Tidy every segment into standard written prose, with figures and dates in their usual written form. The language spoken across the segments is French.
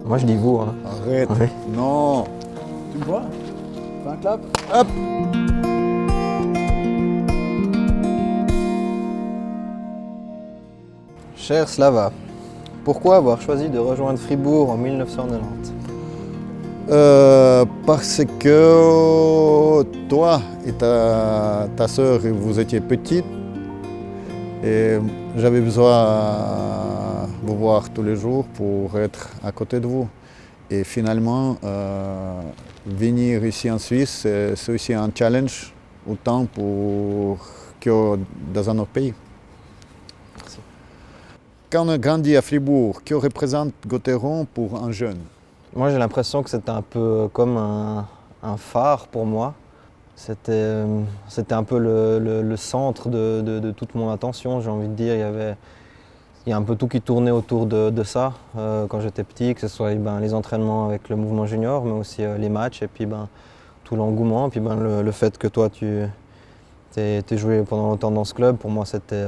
Moi je dis vous. Hein. Arrête. Oui. Non. Tu me vois? Fais un clap. Hop. Cher Slava, pourquoi avoir choisi de rejoindre Fribourg en 1990? Parce que toi et ta sœur, vous étiez petites et j'avais besoin de vous voir tous les jours pour être à côté de vous. Et finalement, venir ici en Suisse, c'est aussi un challenge, autant que dans un autre pays. Merci. Quand on a grandi à Fribourg, que représente Gotteron pour un jeune? Moi j'ai l'impression que c'était un peu comme un phare pour moi. C'était un peu le centre de toute mon attention, j'ai envie de dire. Il y a un peu tout qui tournait autour de ça quand j'étais petit, que ce soit les entraînements avec le mouvement junior, mais aussi les matchs et puis tout l'engouement. Puis le fait que toi tu aies joué pendant longtemps dans ce club, pour moi c'était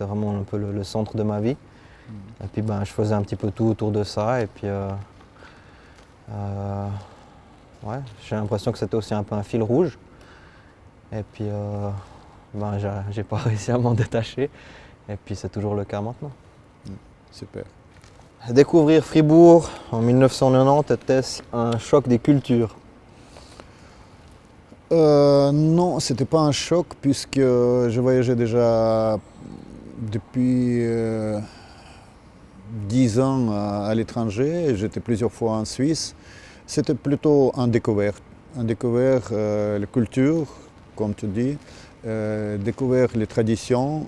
vraiment un peu le centre de ma vie. Et puis je faisais un petit peu tout autour de ça. Et puis ouais, j'ai l'impression que c'était aussi un peu un fil rouge. Et puis j'ai pas réussi à m'en détacher. Et puis c'est toujours le cas maintenant. Super. Découvrir Fribourg en 1990 était-ce un choc des cultures? Non, c'était pas un choc puisque je voyageais déjà depuis 10 ans à l'étranger. J'étais plusieurs fois en Suisse. C'était plutôt un découverte. Découvrir la culture, comme tu dis, découvrir les traditions,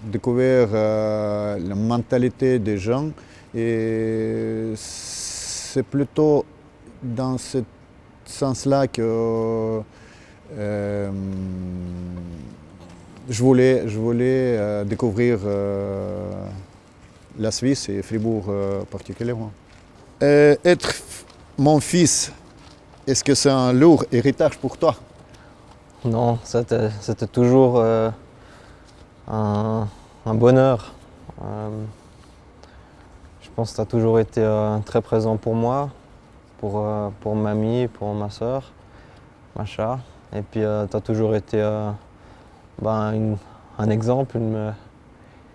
découvrir la mentalité des gens. Et c'est plutôt dans ce sens-là que je voulais découvrir la Suisse et Fribourg particulièrement. Être mon fils, est-ce que c'est un lourd héritage pour toi? Non, c'était toujours un bonheur. Je pense que tu as toujours été très présent pour moi, pour mamie, pour ma soeur, Macha. Et puis tu as toujours été un exemple, une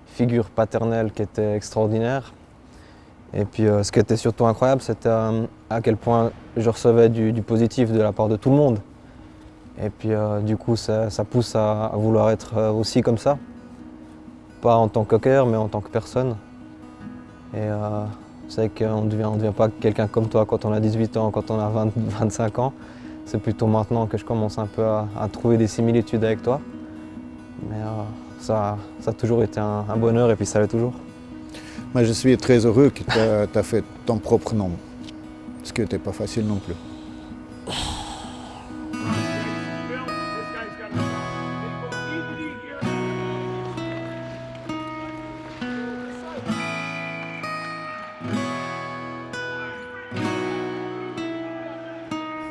figure paternelle qui était extraordinaire. Et puis ce qui était surtout incroyable, c'était à quel point je recevais du positif de la part de tout le monde. Et puis du coup, ça pousse à vouloir être aussi comme ça. Pas en tant qu'hockeyeur, mais en tant que personne. Et c'est vrai qu'on ne devient pas quelqu'un comme toi quand on a 18 ans, quand on a 25 ans. C'est plutôt maintenant que je commence un peu à trouver des similitudes avec toi. Mais ça a toujours été un bonheur et puis ça l'est toujours. Moi, je suis très heureux que tu as fait ton propre nom, ce qui n'était pas facile non plus.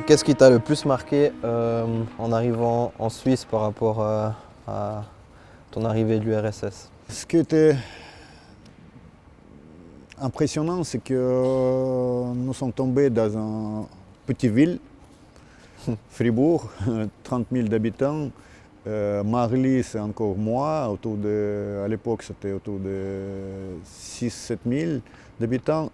Qu'est-ce qui t'a le plus marqué en arrivant en Suisse par rapport à ton arrivée de l'URSS? Ce qui était impressionnant, c'est que nous sommes tombés dans une petite ville, Fribourg, 30 000 habitants. Marly, c'est encore moins, à l'époque c'était autour de 6-7 000 d'habitants.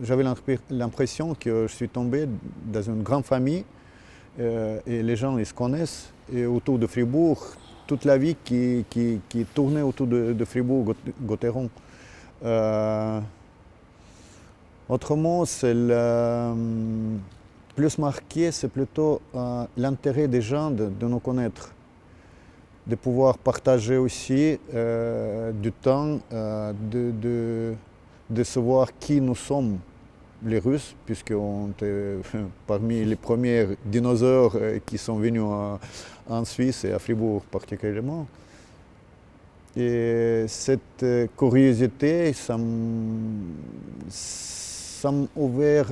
J'avais l'impression que je suis tombé dans une grande famille et les gens ils se connaissent. Et autour de Fribourg, toute la vie qui tournait autour de Fribourg, Gotteron. Autrement, c'est plus marqué, c'est plutôt l'intérêt des gens de nous connaître, de pouvoir partager aussi du temps, de savoir qui nous sommes, les Russes, puisqu'on était parmi les premiers dinosaures qui sont venus en Suisse et à Fribourg particulièrement. Et cette curiosité, ça m'a ouvert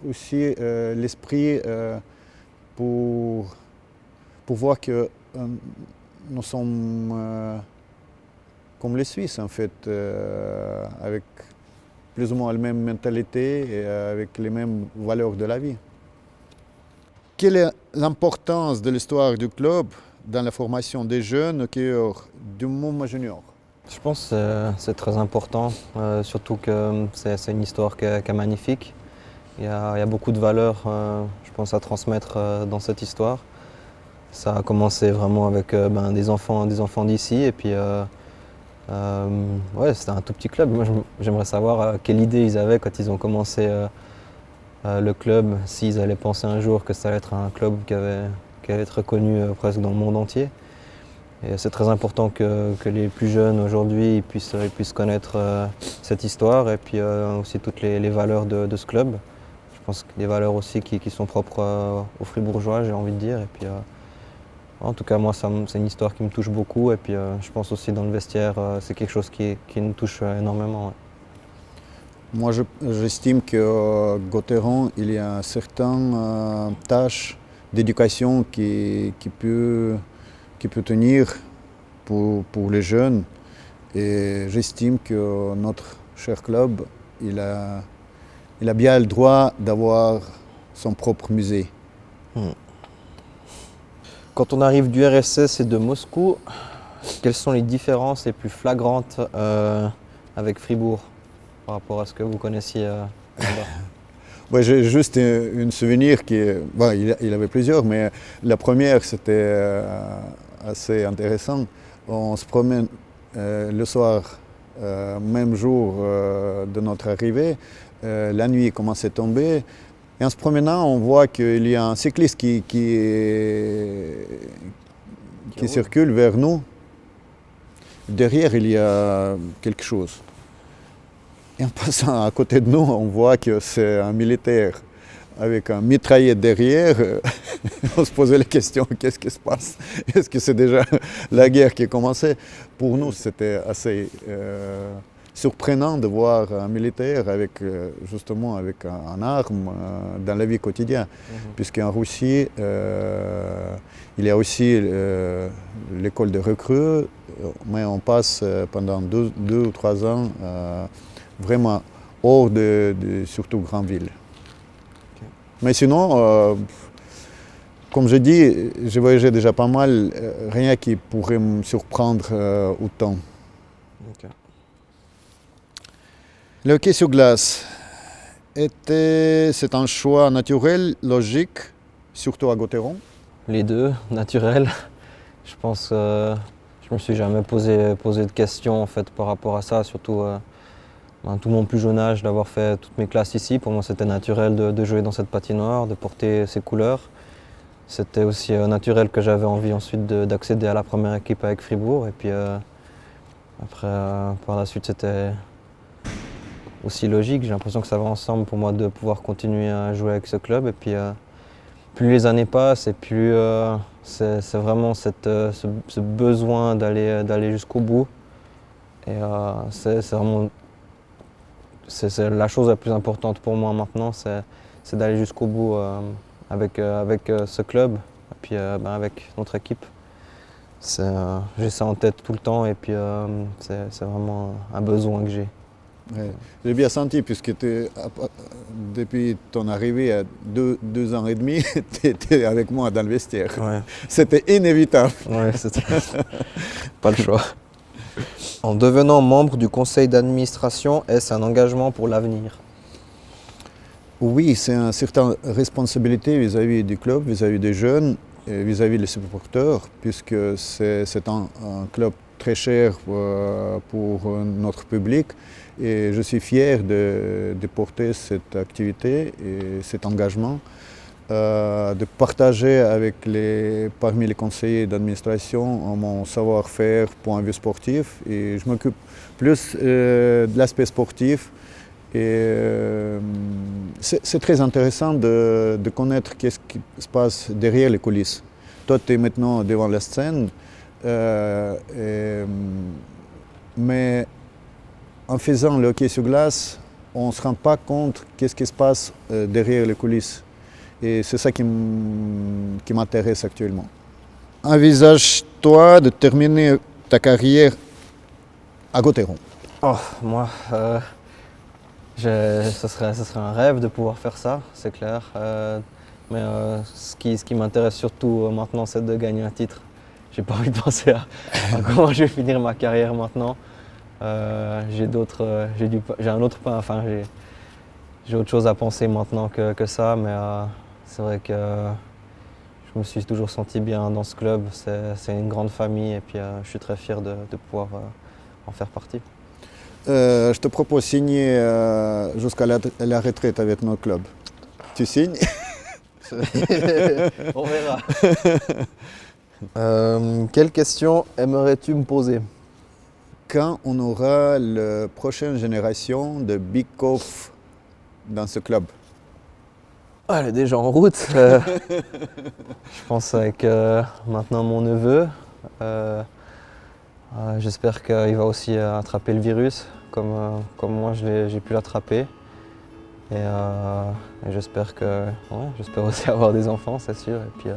aussi l'esprit pour voir que nous sommes comme les Suisses en fait, avec plus ou moins la même mentalité et avec les mêmes valeurs de la vie. Quelle est l'importance de l'histoire du club dans la formation des jeunes hockeyeurs du mouvement junior? Je pense que c'est très important, surtout que c'est une histoire qui est magnifique. Il y a beaucoup de valeurs, je pense, à transmettre dans cette histoire. Ça a commencé vraiment avec des enfants d'ici, et puis ouais, c'était un tout petit club. Moi, j'aimerais savoir quelle idée ils avaient quand ils ont commencé le club, s'ils allaient penser un jour que ça allait être un club qui allait être reconnu presque dans le monde entier. Et c'est très important que les plus jeunes aujourd'hui ils puissent connaître cette histoire et puis aussi toutes les valeurs de ce club. Je pense que des valeurs aussi qui sont propres aux Fribourgeois, j'ai envie de dire. Et puis, en tout cas, moi, c'est une histoire qui me touche beaucoup. Et puis, je pense aussi dans le vestiaire, c'est quelque chose qui nous touche énormément. Ouais. Moi, j'estime qu'à Gotteron, il y a certaines tâches d'éducation qui peut tenir pour les jeunes. Et j'estime que notre cher club, il a bien le droit d'avoir son propre musée. Quand on arrive du RSS et de Moscou, quelles sont les différences les plus flagrantes avec Fribourg par rapport à ce que vous connaissiez là-bas? Ouais, j'ai juste un souvenir il avait plusieurs, mais la première c'était assez intéressant. On se promène le soir, même jour de notre arrivée, la nuit commence à tomber. Et en se promenant, on voit qu'il y a un cycliste qui circule vers nous. Derrière, il y a quelque chose. Et en passant à côté de nous, on voit que c'est un militaire avec un mitraillette derrière. On se posait la question, qu'est-ce qui se passe? Est-ce que c'est déjà la guerre qui a commencé? Pour nous, c'était assez surprenant de voir un militaire justement avec un arme dans la vie quotidienne. Puisqu'en Russie, il y a aussi l'école de recrues, mais on passe pendant 2 ou 3 ans vraiment hors de surtout grandes villes. Okay. Mais sinon, comme je dis, j'ai voyagé déjà pas mal, rien qui pourrait me surprendre autant. Okay. Le hockey sur glace, c'est un choix naturel, logique, surtout à Gotteron? Les deux, naturel. Je pense que je me suis jamais posé de questions en fait, par rapport à ça, surtout tout mon plus jeune âge, d'avoir fait toutes mes classes ici. Pour moi, c'était naturel de jouer dans cette patinoire, de porter ces couleurs. C'était aussi naturel que j'avais envie ensuite d'accéder à la première équipe avec Fribourg. Et puis après, par la suite, c'était aussi logique. J'ai l'impression que ça va ensemble pour moi de pouvoir continuer à jouer avec ce club. Et puis plus les années passent et plus c'est vraiment ce besoin d'aller jusqu'au bout. Et c'est vraiment c'est la chose la plus importante pour moi maintenant, c'est d'aller jusqu'au bout avec ce club et puis avec notre équipe. J'ai ça en tête tout le temps et puis c'est vraiment un besoin que j'ai. Ouais. J'ai bien senti puisque depuis ton arrivée à 2 ans et demi, tu étais avec moi dans le vestiaire. Ouais. C'était inévitable. Ouais, c'était pas le choix. En devenant membre du conseil d'administration, est-ce un engagement pour l'avenir? Oui, c'est une certaine responsabilité vis-à-vis du club, vis-à-vis des jeunes, et vis-à-vis des supporters, puisque c'est un club très cher pour notre public. Et je suis fier de porter cette activité et cet engagement, de partager parmi les conseillers d'administration mon savoir-faire point de vue sportif. Et je m'occupe plus de l'aspect sportif. Et c'est très intéressant de connaître qu'est-ce qui se passe derrière les coulisses. Toi, tu es maintenant devant la scène, mais en faisant le hockey sur glace, on ne se rend pas compte qu'est-ce qui se passe derrière les coulisses. Et c'est ça qui m'intéresse actuellement. Envisage-toi de terminer ta carrière à Gotteron? Oh, moi, Ce serait un rêve de pouvoir faire ça, c'est clair. Mais ce qui m'intéresse surtout maintenant, c'est de gagner un titre. J'ai pas envie de penser à comment je vais finir ma carrière maintenant. J'ai un autre pain, enfin j'ai autre chose à penser maintenant que ça, mais c'est vrai que je me suis toujours senti bien dans ce club. C'est une grande famille et puis je suis très fier de pouvoir en faire partie. Je te propose de signer jusqu'à la retraite avec notre club. Tu signes? On verra. Quelle question aimerais-tu me poser? Quand on aura la prochaine génération de Big Cove dans ce club? Elle est déjà en route. Je pense avec maintenant mon neveu. J'espère qu'il va aussi attraper le virus comme moi j'ai pu l'attraper. Et j'espère aussi avoir des enfants, c'est sûr. Et puis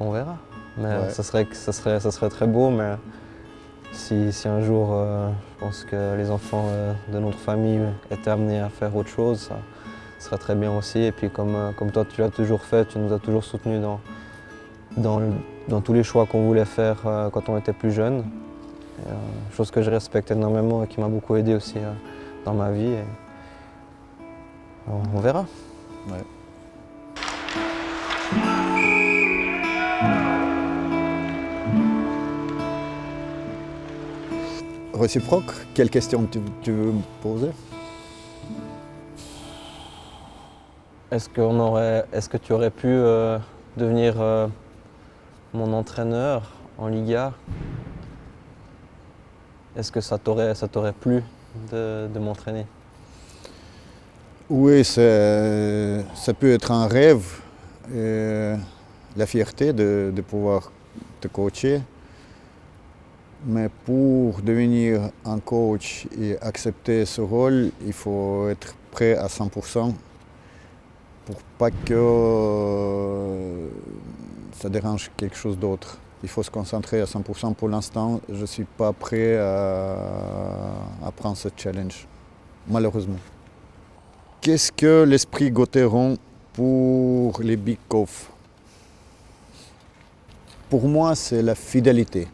on verra. Mais Ouais. ça serait très beau. Mais si un jour je pense que les enfants de notre famille étaient amenés à faire autre chose, ça serait très bien aussi. Et puis comme toi tu l'as toujours fait, tu nous as toujours soutenus dans tous les choix qu'on voulait faire quand on était plus jeune. Chose que je respecte énormément et qui m'a beaucoup aidé aussi dans ma vie. Et on verra. Ouais. Réciproque, quelle question tu veux me poser? Est-ce que tu aurais pu devenir mon entraîneur en Liga? Est-ce que ça t'aurait plu de m'entraîner? Oui, ça peut être un rêve, et la fierté de pouvoir te coacher. Mais pour devenir un coach et accepter ce rôle, il faut être prêt à 100% pour pas que ça dérange quelque chose d'autre. Il faut se concentrer à 100%. Pour l'instant, je ne suis pas prêt à prendre ce challenge, malheureusement. Qu'est-ce que l'esprit Gauthieron pour les Big Cove? Pour moi, c'est la fidélité.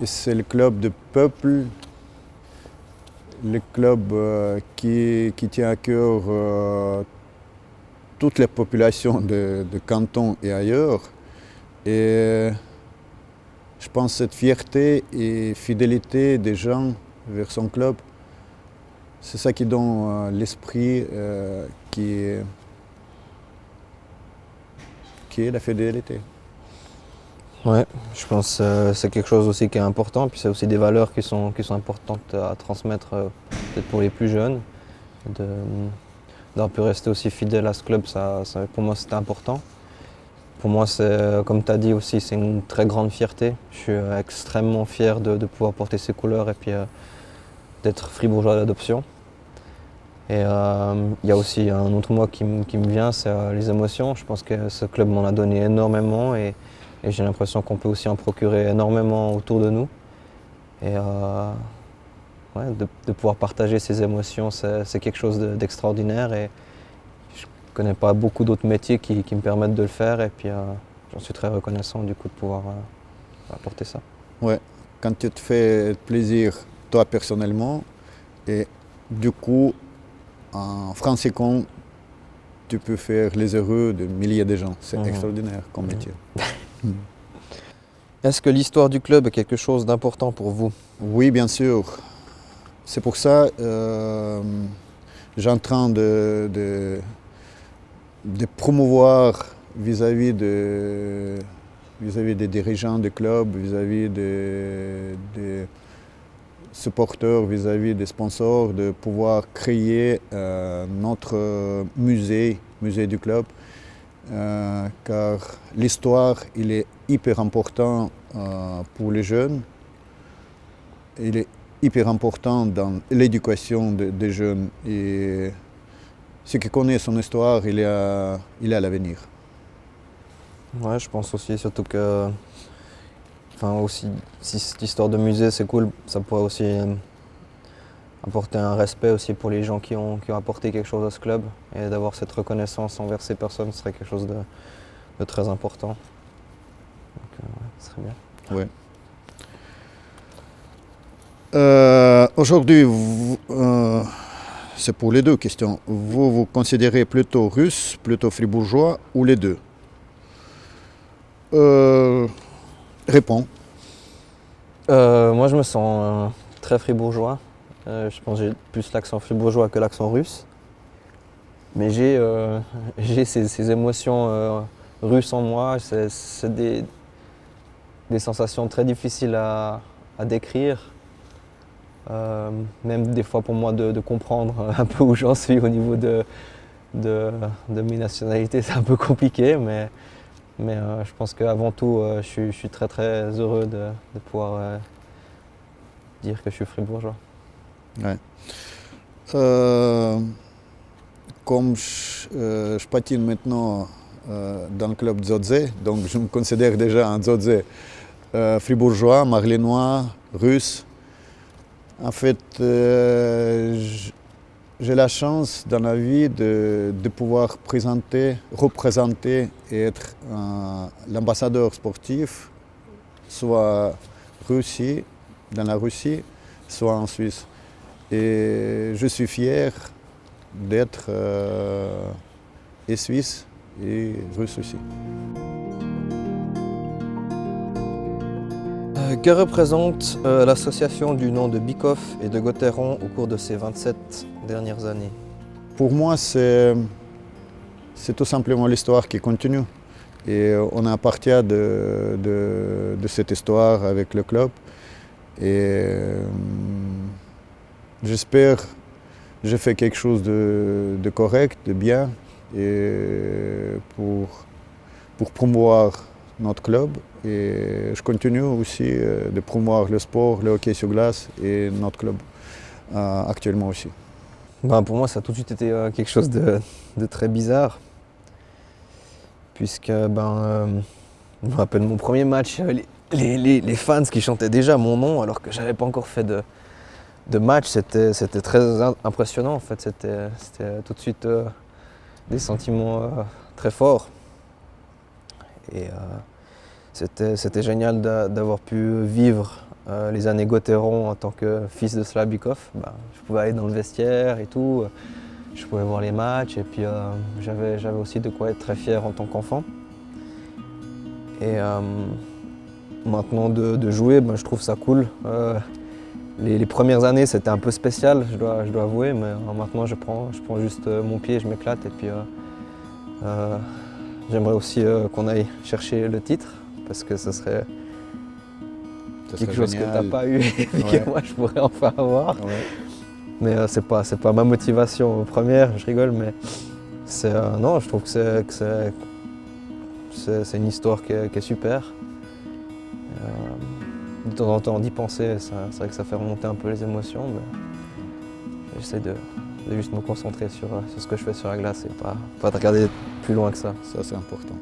Et c'est le club de peuple, le club qui tient à cœur toute la population de canton et ailleurs. Et je pense que cette fierté et fidélité des gens vers son club, c'est ça qui donne l'esprit qui est la fidélité. Ouais, je pense que c'est quelque chose aussi qui est important. Puis c'est aussi des valeurs qui sont importantes à transmettre peut-être pour les plus jeunes. D'avoir pu rester aussi fidèle à ce club, pour moi c'était important. Pour moi, comme tu as dit aussi, c'est une très grande fierté. Je suis extrêmement fier de pouvoir porter ces couleurs et puis d'être fribourgeois d'adoption. Et il y a aussi un autre mot qui me vient, c'est les émotions. Je pense que ce club m'en a donné énormément et j'ai l'impression qu'on peut aussi en procurer énormément autour de nous. Et de pouvoir partager ces émotions, c'est quelque chose d'extraordinaire. Et je ne connais pas beaucoup d'autres métiers qui me permettent de le faire. Et puis j'en suis très reconnaissant du coup de pouvoir apporter ça. Ouais, quand tu te fais plaisir, toi personnellement, et du coup, en franc-sécon, tu peux faire les heureux de milliers de gens. C'est extraordinaire comme métier. Est-ce que l'histoire du club est quelque chose d'important pour vous? Oui, bien sûr. C'est pour ça que j'ai en train de promouvoir vis-à-vis des dirigeants du club, vis-à-vis des supporters, vis-à-vis des sponsors, de pouvoir créer notre musée du club. Car l'histoire, il est hyper important pour les jeunes. Il est hyper important dans l'éducation des jeunes. Et ceux qui connaissent son histoire, il est à l'avenir. Ouais, je pense aussi, surtout que, aussi, si cette histoire de musée c'est cool, ça pourrait aussi apporter un respect aussi pour les gens qui ont apporté quelque chose à ce club. Et d'avoir cette reconnaissance envers ces personnes serait quelque chose de très important. Donc, ouais, ce serait bien. Ouais. Aujourd'hui, c'est pour les deux questions. Vous vous considérez plutôt russe, plutôt fribourgeois ou les deux? Réponds. Moi, je me sens très fribourgeois. Je pense que j'ai plus l'accent fribourgeois que l'accent russe. Mais j'ai ces émotions russes en moi. C'est des sensations très difficiles à décrire. Même des fois pour moi de comprendre un peu où j'en suis au niveau de mes nationalités, c'est un peu compliqué. Mais je pense qu'avant tout, je suis très très heureux de pouvoir dire que je suis fribourgeois. Ouais. Comme je patine maintenant dans le club Dzodze, donc je me considère déjà un Dzodze fribourgeois, marlénois, russe. En fait, j'ai la chance dans la vie de pouvoir représenter et être l'ambassadeur sportif, soit dans la Russie, soit en Suisse. Et je suis fier d'être et suisse et russe aussi. Que représente l'association du nom de Bykov et de Gauthieron au cours de ces 27 dernières années? Pour moi, c'est tout simplement l'histoire qui continue. Et on appartient de cette histoire avec le club. Et j'espère que j'ai fait quelque chose de correct, de bien, et pour promouvoir notre club. Et je continue aussi de promouvoir le sport, le hockey sur glace et notre club actuellement aussi. Pour moi, ça a tout de suite été quelque chose de très bizarre. Puisque je me rappelle mon premier match, les fans qui chantaient déjà mon nom alors que je n'avais pas encore fait de match, c'était très impressionnant en fait. C'était tout de suite des sentiments très forts. Et c'était génial d'avoir pu vivre les années Gauthieron en tant que fils de Slava Bykov. Je pouvais aller dans le vestiaire et tout, je pouvais voir les matchs et puis j'avais aussi de quoi être très fier en tant qu'enfant. Et maintenant de jouer, je trouve ça cool. Les premières années c'était un peu spécial, je dois avouer, mais maintenant je prends juste mon pied, je m'éclate et puis j'aimerais aussi qu'on aille chercher le titre parce que ce serait quelque chose génial. que tu n'as pas eu et que moi je pourrais enfin avoir. Ouais. Mais c'est pas ma motivation première, je rigole, mais non, je trouve que c'est une histoire qui est super. De temps en temps d'y penser, c'est vrai que ça fait remonter un peu les émotions, mais j'essaie de juste me concentrer sur ce que je fais sur la glace et pas de regarder plus loin que ça. Ça, c'est important.